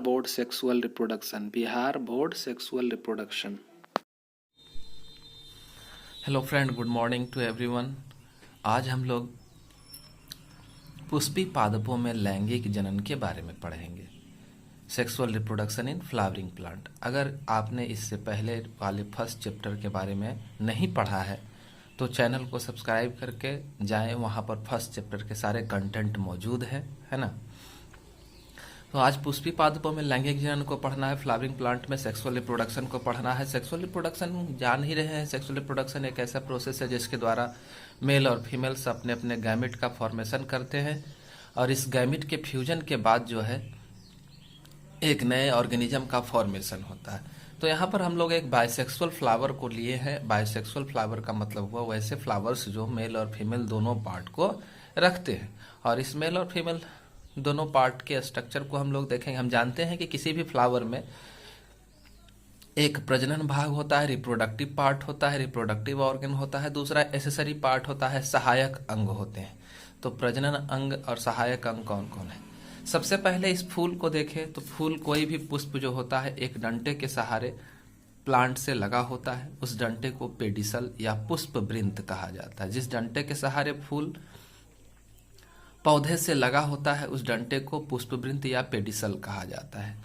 Board sexual reproduction, Bihar board sexual reproduction. Hello friend, good morning to everyone. आज हम लोग पुष्पी पादपों में लैंगिक जनन के बारे में पढ़ेंगे। Sexual reproduction in flowering plant. अगर आपने इससे पहले वाले फर्स्ट चैप्टर के बारे में नहीं पढ़ा है तो चैनल को सब्सक्राइब करके जाएं, वहाँ पर फर्स्ट चैप्टर के सारे कंटेंट मौजूद है ना। तो आज पुष्पी पादपों में लैंगिक जनन को पढ़ना है, फ्लावरिंग प्लांट में सेक्सुअल रिप्रोडक्शन को पढ़ना है। सेक्सुअल रिप्रोडक्शन जान ही रहे हैं, सेक्सुअल रिप्रोडक्शन एक ऐसा प्रोसेस है जिसके द्वारा मेल और फीमेल्स अपने अपने गैमिट का फॉर्मेशन करते हैं और इस गैमिट के फ्यूजन के बाद जो है एक नए ऑर्गेनिज्म का फॉर्मेशन होता है। तो यहाँ पर हम लोग एक बाइसेक्सुअल फ्लावर को लिए हैं। बाइसेक्सुअल फ्लावर का मतलब हुआ वैसे फ्लावर्स जो मेल और फीमेल दोनों पार्ट को रखते हैं, और इस मेल और फीमेल दोनों पार्ट के स्ट्रक्चर को हम लोग देखेंगे। हम जानते हैं कि किसी भी फ्लावर में एक प्रजनन भाग होता है, रिप्रोडक्टिव पार्ट होता है, रिप्रोडक्टिव ऑर्गन होता है, दूसरा एसेसरी पार्ट होता है, सहायक अंग होते हैं। तो प्रजनन अंग और सहायक अंग कौन कौन है? सबसे पहले इस फूल को देखें तो फूल, कोई भी पुष्प जो होता है एक डंटे के सहारे प्लांट से लगा होता है। उस डंटे को पेडिसल या पुष्प वृंत कहा जाता है। जिस डंटे के सहारे फूल पौधे से लगा होता है उस डंटे को पुष्पवृंत या पेडिसल कहा जाता है।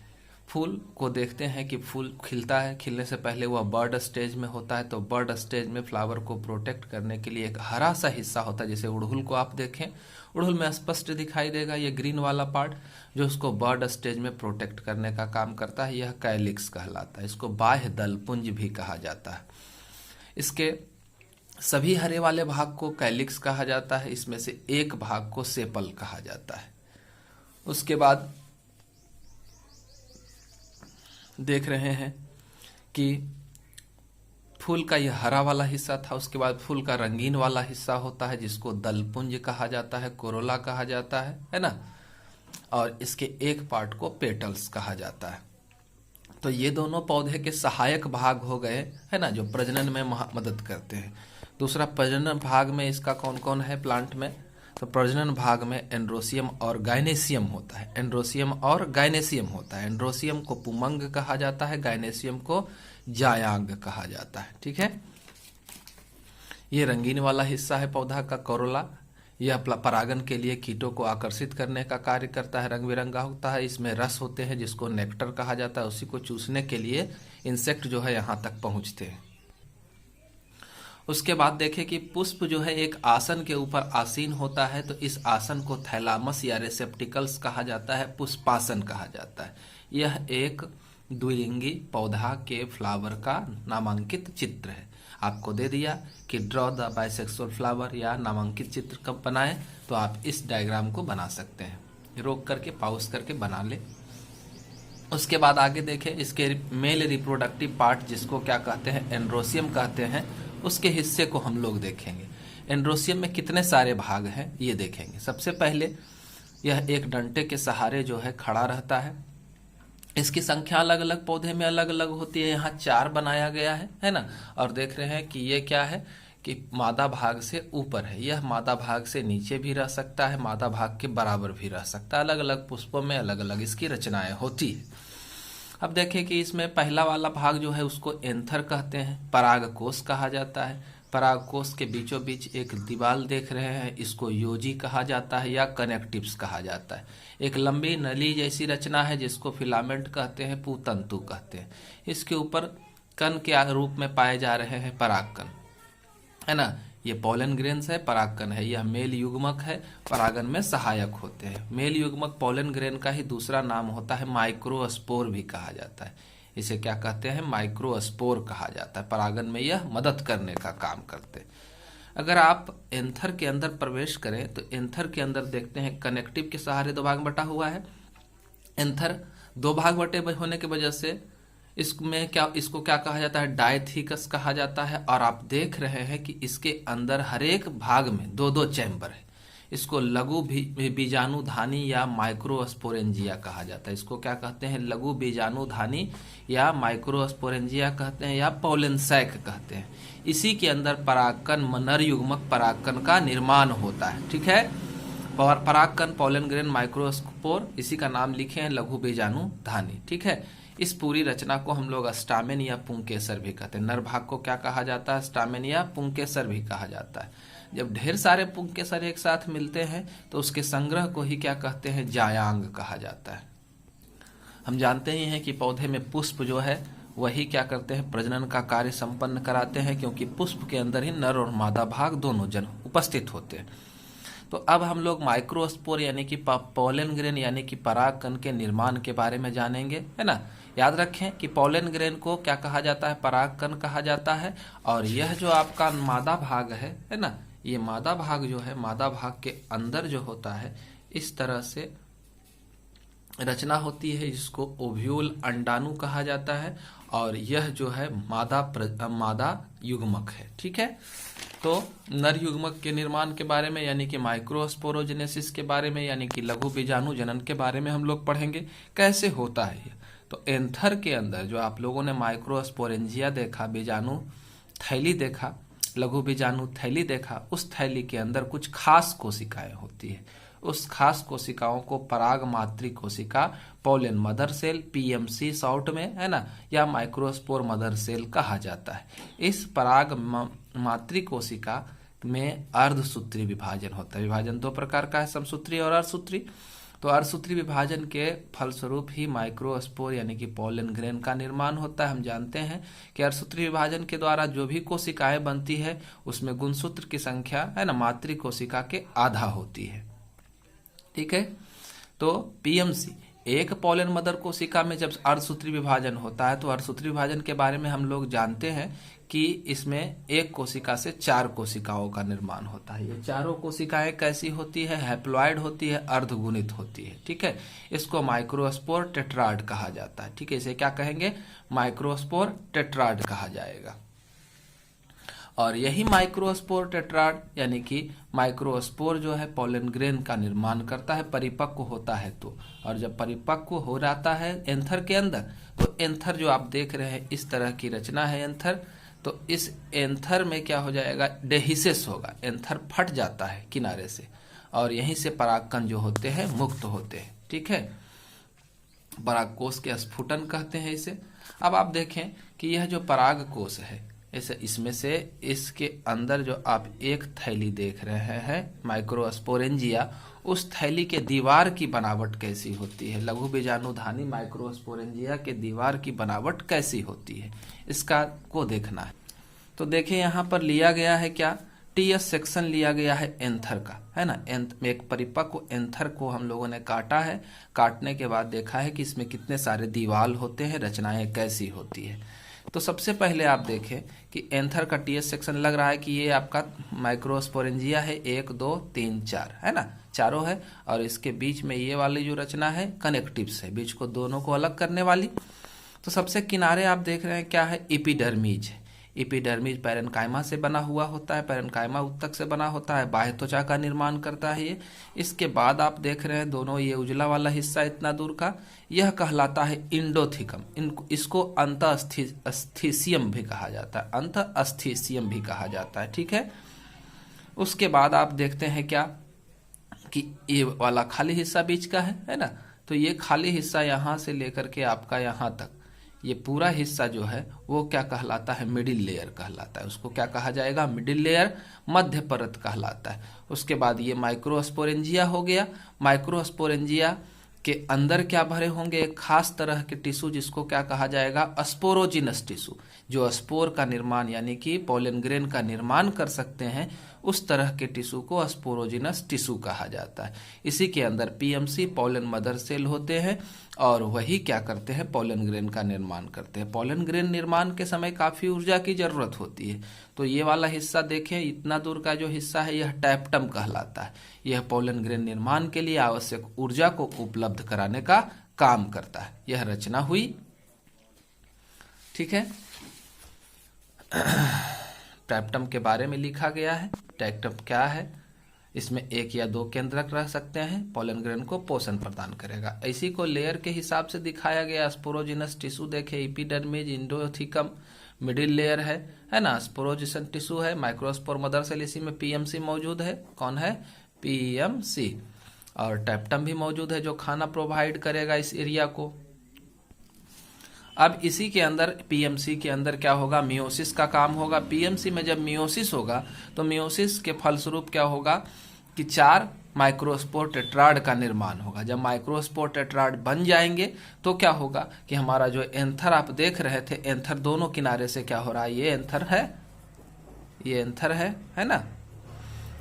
फूल को देखते हैं कि फूल खिलता है, खिलने से पहले वह बर्ड स्टेज में होता है। तो बर्ड स्टेज में फ्लावर को प्रोटेक्ट करने के लिए एक हरा सा हिस्सा होता है। जैसे उड़हुल को आप देखें, उड़हुल में स्पष्ट दिखाई देगा ये ग्रीन वाला पार्ट जो उसको बर्ड स्टेज में प्रोटेक्ट करने का काम करता है। यह कैलिक्स कहलाता है। इसको बाह्य दलपुंज भी कहा जाता है। इसके सभी हरे वाले भाग को कैलिक्स कहा जाता है। इसमें से एक भाग को सेपल कहा जाता है। उसके बाद देख रहे हैं कि फूल का यह हरा वाला हिस्सा था। उसके बाद फूल का रंगीन वाला हिस्सा होता है जिसको दलपुंज कहा जाता है, कोरोला कहा जाता है ना। और इसके एक पार्ट को पेटल्स कहा जाता है। तो ये दोनों पौधे के सहायक भाग हो गए, है ना, जो प्रजनन में मदद करते हैं। दूसरा, प्रजनन भाग में इसका कौन कौन है प्लांट में? तो प्रजनन भाग में एंड्रोसियम और गायनेसियम होता है। एंड्रोसियम और गायनेसियम होता है। एंड्रोसियम को पुमंग कहा जाता है, गायनेसियम को जायांग कहा जाता है। ठीक है। ये रंगीन वाला हिस्सा है पौधा का, कोरोला। यह परागन के लिए कीटों को आकर्षित करने का कार्य करता है, रंग बिरंगा होता है। इसमें रस होते हैं जिसको नेक्टर कहा जाता है। उसी को चूसने के लिए इंसेक्ट जो है यहाँ तक पहुँचते हैं। उसके बाद देखें कि पुष्प जो है एक आसन के ऊपर आसीन होता है। तो इस आसन को थैलामस या रेसेप्टिकल्स कहा जाता है, पुष्पासन कहा जाता है। यह एक द्विलिंगी पौधा के फ्लावर का नामांकित चित्र है। आपको दे दिया कि ड्रॉ द बाइसेक्सुअल फ्लावर या नामांकित चित्र कब बनाएं, तो आप इस डायग्राम को बना सकते हैं। रोक करके पॉज करके बना ले। उसके बाद आगे देखें, इसके मेल रिप्रोडक्टिव पार्ट जिसको क्या कहते हैं, एंड्रोसियम कहते हैं, उसके हिस्से को हम लोग देखेंगे। एंड्रोसियम में कितने सारे भाग हैं ये देखेंगे। सबसे पहले यह एक डंटे के सहारे जो है खड़ा रहता है। इसकी संख्या अलग अलग पौधे में अलग अलग होती है। यहाँ 4 बनाया गया है ना। और देख रहे हैं कि ये क्या है कि मादा भाग से ऊपर है। यह मादा भाग से नीचे भी रह सकता है, मादा भाग के बराबर भी रह सकता है। अलग अलग पुष्पों में अलग अलग इसकी रचनाएं होती है। अब देखें कि इसमें पहला वाला भाग जो है उसको एंथर कहते हैं, परागकोश कहा जाता है। परागकोश के बीचों बीच एक दीवार देख रहे हैं, इसको योजी कहा जाता है या कनेक्टिव्स कहा जाता है। एक लंबी नली जैसी रचना है जिसको फिलामेंट कहते हैं, पूतंतु कहते हैं। इसके ऊपर कण के रूप में पाए जा रहे हैं परागकण, है ना। ये पोलन ग्रेन्स है, परागकण है। यह मेल युग्मक है, परागन में सहायक होते हैं। मेल युग्मक पोलन ग्रेन का ही दूसरा नाम होता है माइक्रोस्पोर भी कहा जाता है। इसे क्या कहते हैं, माइक्रोस्पोर कहा जाता है। परागन में यह मदद करने का काम करते हैं। अगर आप एंथर के अंदर प्रवेश करें तो एंथर के अंदर देखते हैं कनेक्टिव के सहारे 2 भाग बटा हुआ है। एंथर 2 भाग बटे होने की वजह से इसको क्या कहा जाता है, डायथीकस कहा जाता है। और आप देख रहे हैं कि इसके अंदर हर एक भाग में 2-2 चैम्बर है। इसको लघु बीजाणुधानी या माइक्रोस्पोरेंजिया कहा जाता है। इसको क्या कहते हैं, लघु बीजाणुधानी या माइक्रोस्पोरेंजिया कहते हैं या पोलन सैक कहते हैं। इसी के अंदर परागकण, नर युग्मक परागकण का निर्माण होता है। ठीक है। परागकण, पोलन ग्रेन, माइक्रोस्पोर माइक्रोस्पोर, इसी का नाम लिखे हैं लघु बीजाणु धानी। ठीक है, इस पूरी रचना को हम लोग स्टामेन या पुंकेसर भी कहते हैं। नर भाग को क्या कहा जाता है? स्टामेन या पुंकेसर भी कहा जाता है। जब ढेर सारे पुंकेसर एक साथ मिलते हैं तो उसके संग्रह को ही क्या कहते हैं? जायांग कहा जाता है। हम जानते ही हैं कि पौधे में पुष्प जो है वही क्या करते हैं? प्रजनन का कार्य संपन्न कराते हैं, क्योंकि पुष्प के अंदर ही नर और मादा भाग दोनों जन उपस्थित होते हैं। तो अब हम लोग माइक्रोस्पोर यानी कि पोलन ग्रेन यानी कि परागकण के निर्माण के बारे में जानेंगे, है ना। याद रखें कि पोलन ग्रेन को क्या कहा जाता है? परागकण कहा जाता है। और यह जो आपका मादा भाग है ना, ये मादा भाग जो है, मादा भाग के अंदर जो होता है इस तरह से रचना होती है, जिसको ओव्यूल अंडाणु कहा जाता है। और यह जो है मादा युग्मक है। ठीक है, तो नर युग्मक के निर्माण के बारे में यानी कि माइक्रोस्पोरोजेनेसिस के बारे में यानी कि लघु बीजाणु जनन के बारे में हम लोग पढ़ेंगे कैसे होता है ये। तो एंथर के अंदर जो आप लोगों ने माइक्रोस्पोरेंजिया देखा, बीजाणु थैली देखा, लघु बीजाणु थैली देखा, उस थैली के अंदर कुछ खास कोशिकाएं होती है। उस खास कोशिकाओं को पराग मातृ कोशिका, pollen mother cell, PMC short में, है ना, या माइक्रोस्पोर मदर सेल कहा जाता है। इस पराग मातृ कोशिका में अर्धसूत्री विभाजन होता है। विभाजन दो प्रकार का है, समसूत्री और अर्धसूत्री। तो अर्धसूत्री विभाजन के फलस्वरूप ही माइक्रोस्पोर यानी कि पोलन ग्रेन का निर्माण होता है। हम जानते हैं कि अर्धसूत्री विभाजन के द्वारा जो भी कोशिकाएं बनती है उसमें गुणसूत्र की संख्या, है ना, मातृ कोशिका के आधा होती है। ठीक है, तो पीएमसी एक पोलन मदर कोशिका में जब अर्धसूत्री विभाजन होता है तो अर्धसूत्री विभाजन के बारे में हम लोग जानते हैं कि इसमें एक कोशिका से 4 कोशिकाओं का निर्माण होता है। ये चारों कोशिकाएं कैसी होती है? हैप्लॉइड होती है, अर्धगुणित होती है। ठीक है, इसको माइक्रोस्पोर टेट्राड कहा जाता है। ठीक है, इसे क्या कहेंगे? माइक्रोस्पोर टेट्राड कहा जाएगा। और यही माइक्रोस्पोर टेट्राड यानी कि माइक्रोस्पोर जो है पोलन ग्रेन का निर्माण करता है, परिपक्व होता है तो। और जब परिपक्व हो जाता है एंथर के अंदर, तो एंथर जो आप देख रहे हैं इस तरह की रचना है एंथर। तो इस एंथर में क्या हो जाएगा? डेहिसेस होगा, एंथर फट जाता है किनारे से और यहीं से परागकण जो होते हैं मुक्त होते हैं। ठीक है, परागकोश के स्फुटन कहते हैं इसे। अब आप देखें कि यह जो परागकोश है इसमें से इसके अंदर जो आप एक थैली देख रहे हैं माइक्रोस्पोरेंजिया, उस थैली के दीवार की बनावट कैसी होती है? लघु बीजाणुधानी माइक्रोस्पोरेंजिया के दीवार की बनावट कैसी होती है, इसका को देखना है। तो देखिए यहाँ पर लिया गया है क्या? टीएस सेक्शन लिया गया है एंथर का, है ना। एक परिपक्व एंथर को हम लोगों ने काटा है। काटने के बाद देखा है कि इसमें कितने सारे दीवाल होते हैं, रचनाएं कैसी होती है। तो सबसे पहले आप देखें कि एंथर का टीएस सेक्शन लग रहा है कि ये आपका माइक्रोस्पोरेंजिया है, 1 2 3 4, है ना, चारों है। और इसके बीच में ये वाली जो रचना है कनेक्टिव्स है, बीच को दोनों को अलग करने वाली। तो सबसे किनारे आप देख रहे हैं क्या है? एपिडर्मिज है। एपिडर्मिज पैरेन्काइमा से बना हुआ होता है, पैरेन्काइमा उत्तक से बना होता है, बाह्य त्वचा का निर्माण करता है ये। इसके बाद आप देख रहे हैं दोनों ये उजला वाला हिस्सा इतना दूर का, यह कहलाता है इंडोथिकम। इसको अंतःस्थीसियम भी कहा जाता है, अंतःस्थीसियम भी कहा जाता है। ठीक है, उसके बाद आप देखते हैं क्या कि ये वाला खाली हिस्सा बीच का है ना। तो ये खाली हिस्सा यहाँ से लेकर के आपका यहाँ तक ये पूरा हिस्सा जो है वो क्या कहलाता है? मिडिल लेयर कहलाता है। उसको क्या कहा जाएगा? मिडिल लेयर, मध्य परत कहलाता है। उसके बाद ये माइक्रोस्पोरेंजिया हो गया। माइक्रोस्पोरेंजिया के अंदर क्या भरे होंगे? एक खास तरह के टिश्यू जिसको क्या कहा जाएगा? स्पोरोजिनस टिश्यू, जो स्पोर का निर्माण यानी कि पोलन ग्रेन का निर्माण कर सकते हैं, उस तरह के टिश्यू को स्पोरोजिनस टिश्यू कहा जाता है। इसी के अंदर पीएमसी पोलन मदर सेल होते हैं और वही क्या करते हैं? पोलन ग्रेन का निर्माण करते हैं। पोलन ग्रेन निर्माण के समय काफी ऊर्जा की जरूरत होती है। तो ये वाला हिस्सा देखें, इतना दूर का जो हिस्सा है यह टैप्टम कहलाता है। यह पोलन ग्रेन निर्माण के लिए आवश्यक ऊर्जा को उपलब्ध कराने का काम करता है। यह रचना हुई। ठीक है, टैप्टम के बारे में लिखा गया है। टैप्टम क्या है? इसमें 1 या 2 केंद्रक रह सकते हैं, पोलन ग्रेन को पोषण प्रदान करेगा। इसी को लेयर के हिसाब से दिखाया गया। स्पोरोजिनस टिश्यू देखे, एपिडर्मिस, इंडोथिकम, मिडिल लेयर है ना, स्पोरोजिनस टिश्यू है, माइक्रोस्पोर मदर सेल, इसी में पीएमसी मौजूद है। कौन है? पीएमसी। और टैप्टम भी मौजूद है जो खाना प्रोवाइड करेगा इस एरिया को। अब इसी के अंदर पीएमसी के अंदर क्या होगा, मियोसिस का काम होगा। पीएमसी में जब मियोसिस होगा तो मियोसिस के फलस्वरूप क्या होगा कि 4 माइक्रोस्पोर टेट्राड का निर्माण होगा। जब माइक्रोस्पोर टेट्राड बन जाएंगे तो क्या होगा कि हमारा जो एंथर आप देख रहे थे, एंथर दोनों किनारे से क्या हो रहा है, ये एंथर है, ये एंथर है ना,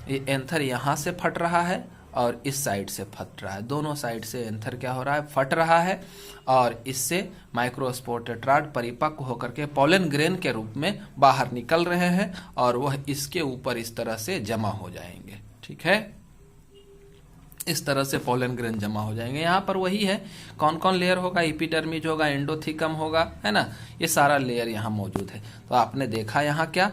ये एंथर यहां से फट रहा है और इस साइड से फट रहा है, दोनों साइड से एंथर क्या हो रहा है, फट रहा है और इससे माइक्रोस्पोर टेट्राड परिपक्व होकर के पोलन ग्रेन के रूप में बाहर निकल रहे हैं और वह इसके ऊपर इस तरह से जमा हो जाएंगे। ठीक है, इस तरह से पोलन ग्रेन जमा हो जाएंगे। यहाँ पर वही है, कौन कौन लेयर होगा, एपिडर्मिस होगा, एंडोथिकम होगा, है ना, ये सारा लेयर यहाँ मौजूद है। तो आपने देखा यहाँ क्या,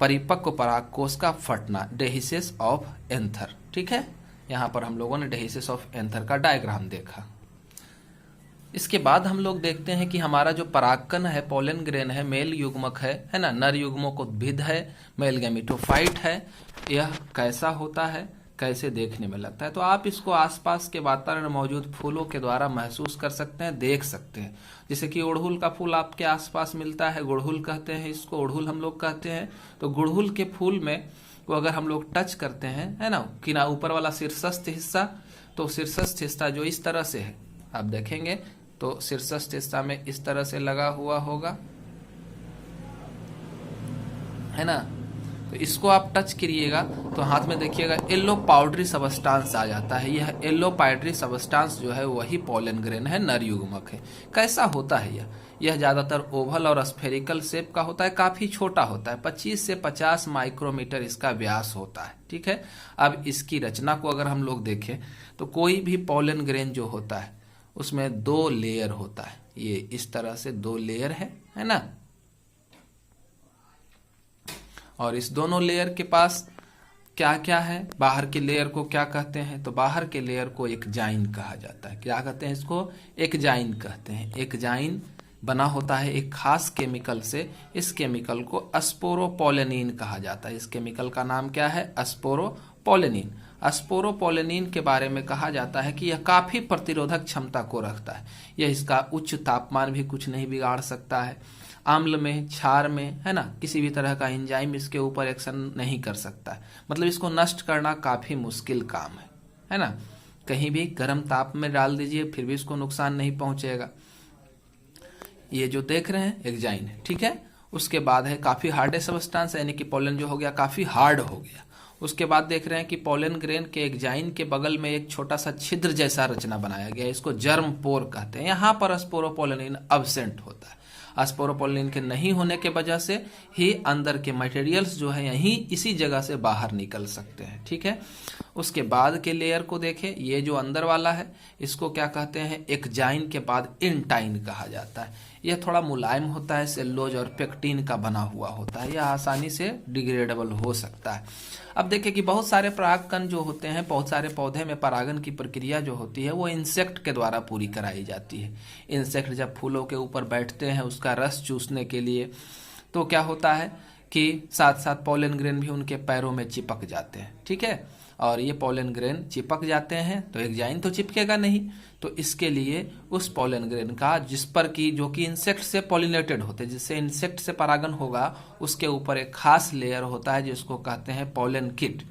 परिपक्व परागकोश का फटना, डेहिसिस ऑफ एंथर। ठीक है, यहाँ पर हम लोगों ने डेहिसिस ऑफ एंथर का डायग्राम देखा। इसके बाद हम लोग देखते हैं कि हमारा जो परागकण है, पोलन ग्रेन है, मेल युग्मक है ना, नर युग्मकोद्भिद है, मेल गैमेटोफाइट है, यह कैसा होता है, कैसे देखने में लगता है। तो आप इसको आसपास के वातावरण में मौजूद फूलों के द्वारा महसूस कर सकते हैं, देख सकते हैं। जैसे कि उड़हुल का फूल आपके आसपास मिलता है, गुड़हुल कहते हैं इसको, उड़हुल हम लोग कहते हैं। तो गुड़हुल के फूल में को अगर हम लोग टच करते हैं, है ना, कि ना ऊपर वाला शीर्षस्थ हिस्सा, तो शीर्षस्थ हिस्सा जो इस तरह से है, आप देखेंगे तो शीर्षस्थ हिस्सा में इस तरह से लगा हुआ होगा, है ना। तो इसको आप टच करिएगा तो हाथ में देखिएगा येलो पाउडरी सबस्टांस आ जाता है। यह येलो पाउडरी सबस्टांस जो है वही पोलन ग्रेन है, नर युग्मक है। कैसा होता है यह ज्यादातर ओवल और स्फेरिकल शेप का होता है, काफी छोटा होता है, 25 से 50 माइक्रोमीटर इसका व्यास होता है। ठीक है, अब इसकी रचना को अगर हम लोग देखें तो कोई भी पोलन ग्रेन जो होता है उसमें 2 लेयर होता है। ये इस तरह से 2 लेयर है ना, और इस दोनों लेयर के पास क्या क्या है, बाहर के लेयर को क्या कहते हैं, तो बाहर के लेयर को एक जाइन कहा जाता है। क्या कहते हैं इसको, एक जाइन कहते हैं। एक जाइन बना होता है एक खास केमिकल से, इस केमिकल को स्पोरोपोलेनिन कहा जाता है। इस केमिकल का नाम क्या है, स्पोरोपोलेनिन। स्पोरोपोलेनिन के बारे में कहा जाता है कि यह काफी प्रतिरोधक क्षमता को रखता है। यह इसका उच्च तापमान भी कुछ नहीं बिगाड़ सकता है, आम्ल में, क्षार में, है ना, किसी भी तरह का एंजाइम इसके ऊपर एक्शन नहीं कर सकता है। मतलब इसको नष्ट करना काफी मुश्किल काम है ना। कहीं भी गर्म ताप में डाल दीजिए फिर भी इसको नुकसान नहीं पहुंचेगा। ये जो देख रहे हैं एक्जाइन है, ठीक है। उसके बाद है काफी हार्ड सब्सटेंस, यानी कि पोलन जो हो गया काफी हार्ड हो गया। उसके बाद देख रहे हैं कि पोलन ग्रेन के एक्जाइन के बगल में एक छोटा सा छिद्र जैसा रचना बनाया गया, इसको जर्म पोर कहते हैं। यहाँ पर स्पोरोपोलेनिन अब्सेंट होता है। स्पोरोपोलेनिन के नहीं होने के वजह से ही अंदर के मटेरियल्स जो है यहीं इसी जगह से बाहर निकल सकते हैं। ठीक है, उसके बाद के लेयर को देखें, ये जो अंदर वाला है इसको क्या कहते हैं, एक्जाइन के बाद इंटाइन कहा जाता है। यह थोड़ा मुलायम होता है, सेल्यूलोज और पेक्टिन का बना हुआ होता है, यह आसानी से डिग्रेडेबल हो सकता है। अब देखें कि बहुत सारे परागकण जो होते हैं, बहुत सारे पौधे में परागन की प्रक्रिया जो होती है वो इंसेक्ट के द्वारा पूरी कराई जाती है। इंसेक्ट जब फूलों के ऊपर बैठते हैं उसका रस चूसने के लिए, तो क्या होता है कि साथ साथ पोलन ग्रेन भी उनके पैरों में चिपक जाते हैं। ठीक है, और ये पोलन ग्रेन चिपक जाते हैं तो एक्जाइन तो चिपकेगा नहीं, तो इसके लिए उस पोलन ग्रेन का जिस पर की जो कि इंसेक्ट से पॉलिनेटेड होते हैं, जिससे इंसेक्ट से परागन होगा, उसके ऊपर एक खास लेयर होता है जिसको कहते हैं पोलन किट।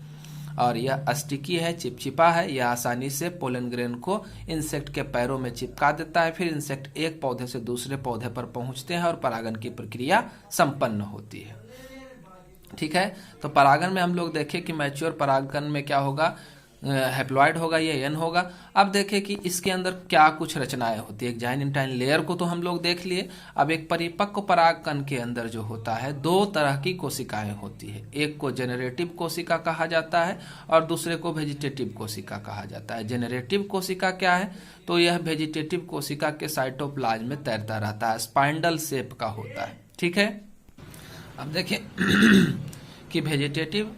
और यह स्टिकी है, चिपचिपा है, यह आसानी से पोलन ग्रेन को इंसेक्ट के पैरों में चिपका देता है। फिर इंसेक्ट एक पौधे से दूसरे पौधे पर पहुंचते हैं और परागन की प्रक्रिया संपन्न होती है। ठीक है, तो परागन में हम लोग देखें कि मैच्योर परागन में क्या होगा, हैप्लॉइड होगा, ये एन होगा। अब देखें कि इसके अंदर क्या कुछ रचनाएं होती है। एक्जाइन इंटाइन लेयर को तो हम लोग देख लिए। अब एक परिपक्व परागकण के अंदर जो होता है 2 तरह की कोशिकाएं होती है। एक को जेनरेटिव कोशिका कहा जाता है और दूसरे को वेजिटेटिव कोशिका कहा जाता है। जेनरेटिव कोशिका क्या है, तो यह वेजिटेटिव कोशिका के साइटोप्लाज्म में तैरता रहता है, स्पाइंडल शेप का होता है। ठीक है, अब देखें कि वेजिटेटिव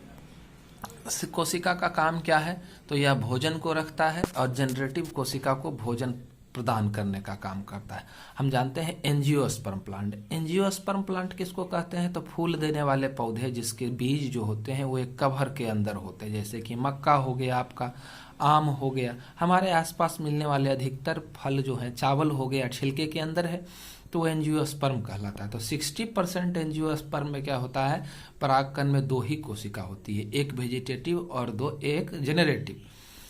कोशिका का काम क्या है, तो यह भोजन को रखता है और जनरेटिव कोशिका को भोजन प्रदान करने का काम करता है। हम जानते हैं एंजियोस्पर्म प्लांट। एंजियोस्पर्म प्लांट किसको कहते हैं, तो फूल देने वाले पौधे जिसके बीज जो होते हैं वो एक कवर के अंदर होते हैं, जैसे कि मक्का हो गया आपका, आम हो गया, हमारे आसपास मिलने वाले अधिकतर फल जो हैं, चावल हो गया छिलके के अंदर है, तो वो एंजियोस्पर्म कहलाता है। तो 60% एंजियोस्पर्म में क्या होता है, परागकण में 2 ही कोशिका होती है, एक वेजिटेटिव और 2 एक जेनरेटिव।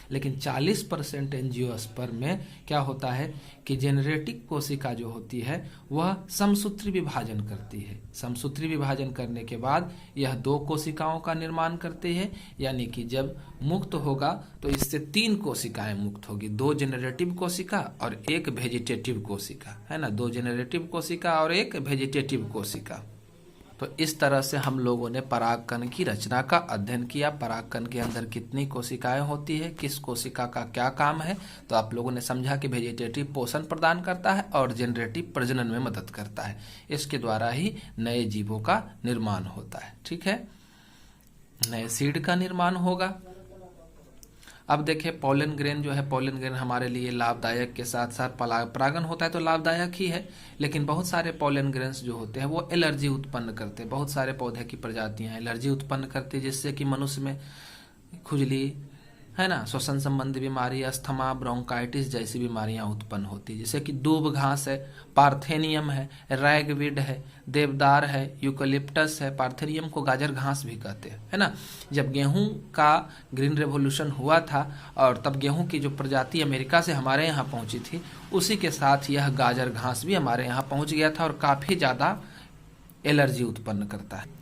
लेकिन 40% एंजियोस्पर्म में क्या होता है कि जेनरेटिव कोशिका जो होती है वह समसूत्री विभाजन करती है। समसूत्री विभाजन करने के बाद यह 2 कोशिकाओं का निर्माण करती है, यानी कि जब मुक्त होगा तो इससे 3 कोशिकाएं मुक्त होगी, 2 जेनरेटिव कोशिका और 1 वेजिटेटिव कोशिका, है ना, 2 जेनरेटिव कोशिका और 1 वेजिटेटिव कोशिका। तो इस तरह से हम लोगों ने परागकण की रचना का अध्ययन किया। परागकण के अंदर कितनी कोशिकाएं होती है, किस कोशिका का क्या काम है, तो आप लोगों ने समझा कि वेजिटेटिव पोषण प्रदान करता है और जेनरेटिव प्रजनन में मदद करता है। इसके द्वारा ही नए जीवों का निर्माण होता है। ठीक है, नए सीड का निर्माण होगा। अब देखिए पोलन ग्रेन जो है, पोलन ग्रेन हमारे लिए लाभदायक के साथ साथ परागन होता है तो लाभदायक ही है, लेकिन बहुत सारे पोलन ग्रेन्स जो होते हैं वो एलर्जी उत्पन्न करते हैं। बहुत सारे पौधे की प्रजातियां एलर्जी उत्पन्न करती है, जिससे कि मनुष्य में खुजली, है ना, श्वसन संबंधी बीमारी, अस्थमा, ब्रोंकाइटिस जैसी बीमारियां उत्पन्न होती है। जैसे कि दूब घास है, पार्थेनियम है, रैगवीड है, देवदार है, यूकलिप्टस है, पार्थेनियम को गाजर घास भी कहते हैं, है ना। जब गेहूं का ग्रीन रेवोल्यूशन हुआ था और तब गेहूं की जो प्रजाति अमेरिका से हमारे यहाँ पहुंची थी, उसी के साथ यह गाजर घास भी हमारे यहाँ पहुंच गया था और काफी ज्यादा एलर्जी उत्पन्न करता है।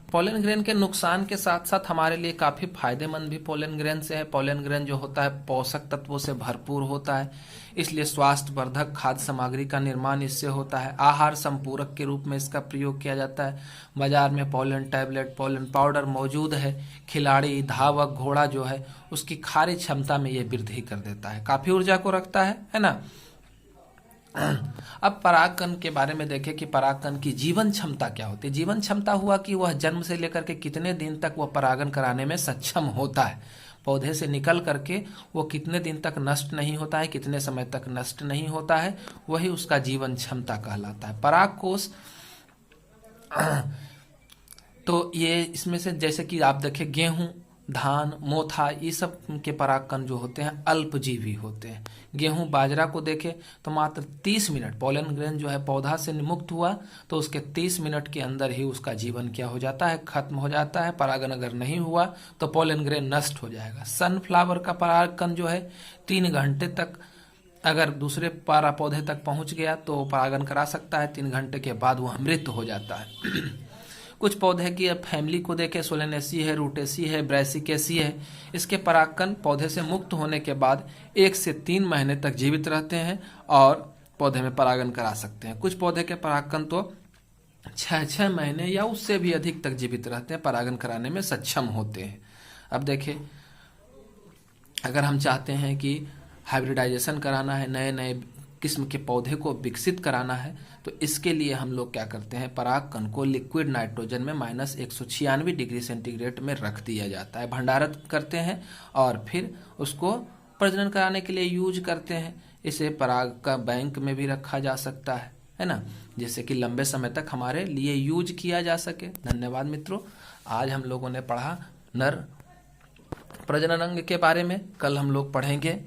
पोलन ग्रेन के नुकसान के साथ साथ हमारे लिए काफी फायदेमंद भी पोलन ग्रेन से है। पोलन ग्रेन जो होता है पोषक तत्वों से भरपूर होता है, इसलिए स्वास्थ्यवर्धक खाद्य सामग्री का निर्माण इससे होता है। आहार संपूरक के रूप में इसका प्रयोग किया जाता है। बाजार में पोलन टैबलेट, पोलन पाउडर मौजूद है। खिलाड़ी, धावक, घोड़ा जो है उसकी खारी क्षमता में ये वृद्धि कर देता है, काफी ऊर्जा को रखता है ना। अब परागकण के बारे में देखें कि परागकण की जीवन क्षमता क्या होती है। जीवन क्षमता हुआ कि वह जन्म से लेकर के कितने दिन तक वह परागण कराने में सक्षम होता है। पौधे से निकल करके वो कितने दिन तक नष्ट नहीं होता है, कितने समय तक नष्ट नहीं होता है, वही उसका जीवन क्षमता कहलाता है। परागकोश तो ये इसमें से जैसे कि आप देखें गेहूं, धान, मोथा, ये सब के परागकण जो होते हैं अल्पजीवी होते हैं। गेहूं, बाजरा को देखें तो मात्र 30 मिनट, पोलन ग्रेन जो है पौधा से मुक्त हुआ तो उसके 30 मिनट के अंदर ही उसका जीवन क्या हो जाता है, खत्म हो जाता है। परागण अगर नहीं हुआ तो पोलन ग्रेन नष्ट हो जाएगा। सनफ्लावर का परागकण जो है 3 घंटे तक अगर दूसरे पारा पौधे तक पहुंच गया तो परागण करा सकता है, 3 घंटे के बाद वह मृत हो जाता है। कुछ पौधे की फैमिली को देखें, सोलेनेसी है, रूटेसी है, ब्रासिकेसी है। इसके परागकण पौधे से मुक्त होने के बाद 1 से 3 महीने तक जीवित रहते हैं और पौधे में परागण करा सकते हैं। कुछ पौधे के परागकण तो 6 महीने या उससे भी अधिक तक जीवित रहते हैं, परागण कराने में सक्षम होते हैं। अब देखिए, अगर हम चाहते हैं कि हाइब्रिडाइजेशन कराना है, नए नए किस्म के पौधे को विकसित कराना है, तो इसके लिए हम लोग क्या करते हैं, परागकण को लिक्विड नाइट्रोजन में -196 डिग्री सेंटीग्रेड में रख दिया जाता है, भंडारित करते हैं और फिर उसको प्रजनन कराने के लिए यूज करते हैं। इसे पराग का बैंक में भी रखा जा सकता है ना, जिससे कि लंबे समय तक हमारे लिए यूज किया जा सके। धन्यवाद मित्रों, आज हम लोगों ने पढ़ा नर प्रजनन अंग के बारे में। कल हम लोग पढ़ेंगे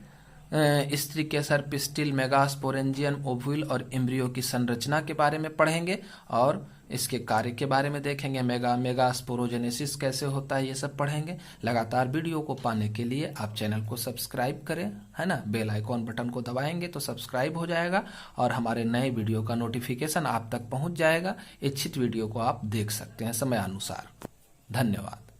स्त्री केसर, पिस्टिल, मेगास्पोरेंजियम, ओव्यूल और एम्ब्रियो की संरचना के बारे में पढ़ेंगे और इसके कार्य के बारे में देखेंगे। मेगास्पोरोजेनेसिस कैसे होता है, ये सब पढ़ेंगे। लगातार वीडियो को पाने के लिए आप चैनल को सब्सक्राइब करें, है ना, बेल आइकॉन बटन को दबाएंगे तो सब्सक्राइब हो जाएगा और हमारे नए वीडियो का नोटिफिकेशन आप तक पहुंच जाएगा। इच्छित वीडियो को आप देख सकते हैं समयानुसार। धन्यवाद।